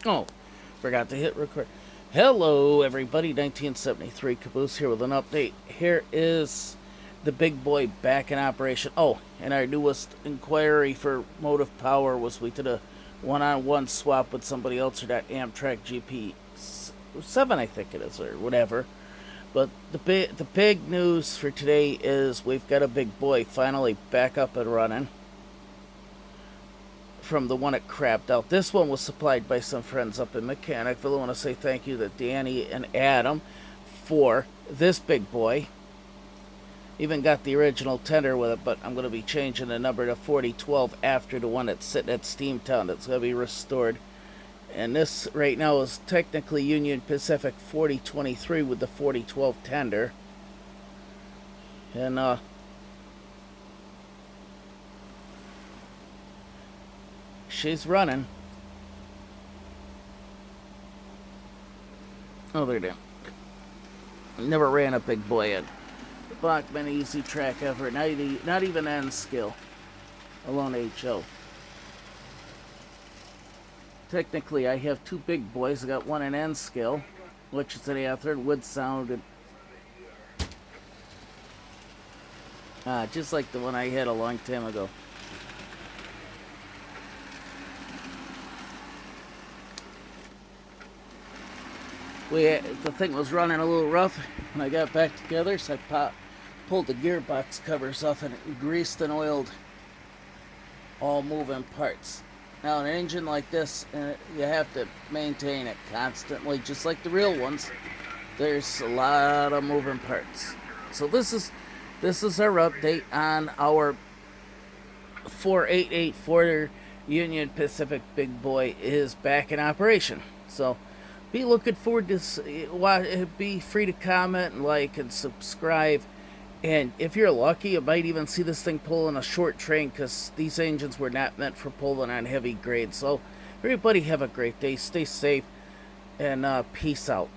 Oh, forgot to hit record. Hello, everybody. 1973 Caboose here with an update. Here is the big boy back in operation. Oh, and our newest inquiry for motive power was we did a one-on-one swap with somebody else, or that Amtrak GP7, I think it is, or whatever. But the big news for today is we've got a big boy finally back up and running from the one it crapped out. This one was supplied by some friends up in Mechanicville. I want to say thank you to Danny and Adam for this big boy. Even got the original tender with it, but I'm going to be changing the number to 4012 after the one that's sitting at Steamtown. That's going to be restored. And this right now is technically Union Pacific 4023 with the 4012 tender. And she's running. Oh, there it is. Never ran a big boy yet. Bachman easy track effort. Not even N skill. Alone HO. Technically, I have two big boys. I got one in N skill, which is an Ather, wood sound. Just like the one I had a long time ago. The thing was running a little rough when I got back together, so I pulled the gearbox covers off and greased and oiled all moving parts. Now, an engine like this, you have to maintain it constantly, just like the real ones. There's a lot of moving parts. So this is our update on our 4884 Union Pacific big boy is back in operation. So be looking forward to be free to comment and like and subscribe. And if you're lucky, you might even see this thing pulling a short train, because these engines were not meant for pulling on heavy grades. So everybody have a great day, stay safe, and peace out.